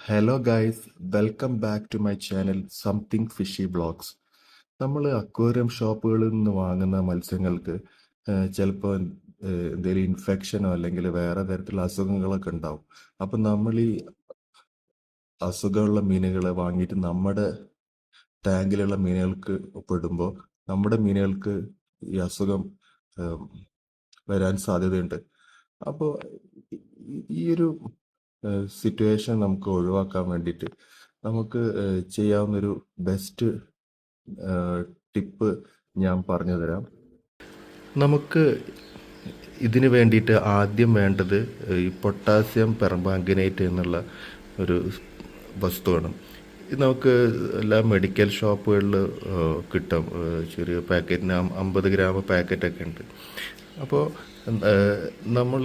Hello guys, welcome back to my channel something fishy blogs. നമ്മൾ aquarium ഷോപ്പുകളിൽ നിന്ന് വാങ്ങുന്ന മത്സ്യങ്ങൾക്ക് ചിലപ്പോൾ എന്തെങ്കിലും ഇൻഫെക്ഷനോ അല്ലെങ്കിൽ വേറെ തരത്തിലുള്ള അസുഖങ്ങളൊക്കെ ഉണ്ടാവും. അപ്പം നമ്മൾ ഈ അസുഖമുള്ള മീനുകളെ വാങ്ങിയിട്ട് നമ്മുടെ ടാങ്കിലുള്ള മീനുകൾക്ക് പെടുമ്പോൾ നമ്മുടെ മീനുകൾക്ക് ഈ അസുഖം ഏഹ്, വരാൻ സാധ്യതയുണ്ട്. അപ്പോൾ ഈ ഒരു സിറ്റുവേഷൻ നമുക്ക് ഒഴിവാക്കാൻ വേണ്ടിയിട്ട് നമുക്ക് ചെയ്യാവുന്നൊരു ബെസ്റ്റ് ടിപ്പ് ഞാൻ പറഞ്ഞു തരാം. നമുക്ക് ഇതിന് വേണ്ടിയിട്ട് ആദ്യം വേണ്ടത് ഈ പൊട്ടാസ്യം പെർമാംഗനേറ്റ് എന്നുള്ള ഒരു വസ്തുവാണ്. ഇത് നമുക്ക് എല്ലാ മെഡിക്കൽ ഷോപ്പുകളിൽ കിട്ടും. ചെറിയ പാക്കറ്റിന് 50 ഗ്രാം പാക്കറ്റൊക്കെ ഉണ്ട്. അപ്പോൾ നമ്മൾ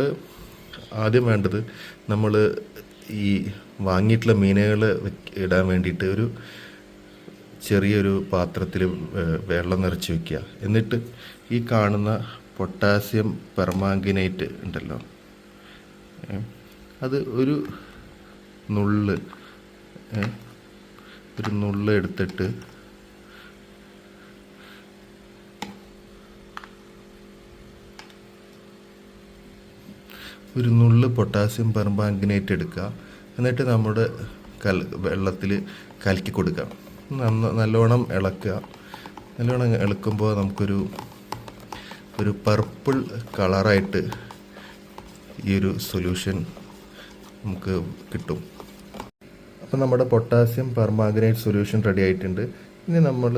ആദ്യം വേണ്ടത് നമ്മൾ ഈ വാങ്ങിയിട്ടുള്ള മീനുകൾ ഇടാൻ വേണ്ടിയിട്ട് ഒരു ചെറിയൊരു പാത്രത്തിൽ വെള്ളം നിറച്ച് വയ്ക്കുക. എന്നിട്ട് ഈ കാണുന്ന പൊട്ടാസ്യം പെർമാംഗനേറ്റ് ഉണ്ടല്ലോ, അത് ഒരു നുള്ള് എടുത്തിട്ട് ഒരു നുള്ള് പൊട്ടാസ്യം പെർമാംഗനേറ്റ് എടുക്കുക. എന്നിട്ട് നമ്മുടെ വെള്ളത്തിൽ കലക്കി കൊടുക്കുക. നല്ലോണം ഇളക്കുക. നല്ലോണം ഇളക്കുമ്പോൾ നമുക്കൊരു പർപ്പിൾ കളറായിട്ട് ഈ ഒരു സൊല്യൂഷൻ നമുക്ക് കിട്ടും. അപ്പോൾ നമ്മുടെ പൊട്ടാസ്യം പെർമാംഗനേറ്റ് സൊല്യൂഷൻ റെഡി ആയിട്ടുണ്ട്. ഇനി നമ്മൾ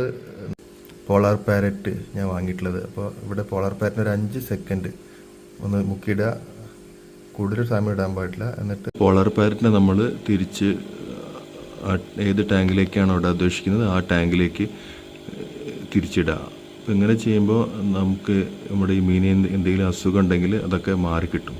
പോളാർ പാരറ്റ് ഞാൻ വാങ്ങിയിട്ടുള്ളത്. അപ്പോൾ ഇവിടെ പോളാർ പാരറ്റിന് ഒരു 5 സെക്കൻഡ് ഒന്ന് മുക്കിയിടുക. കൂടുതൽ സമയം ഇടാൻ പാടില്ല. എന്നിട്ട് പോളാർ പാരറ്റിനെ നമ്മൾ തിരിച്ച് ഏത് ടാങ്കിലേക്കാണോ ഇടാൻ ഉദ്ദേശിക്കുന്നത് ആ ടാങ്കിലേക്ക് തിരിച്ചിടുക. അപ്പോൾ ഇങ്ങനെ ചെയ്യുമ്പോൾ നമുക്ക് നമ്മുടെ ഈ മീനിന് എന്തെങ്കിലും അസുഖം ഉണ്ടെങ്കിൽ അതൊക്കെ മാറിക്കിട്ടും.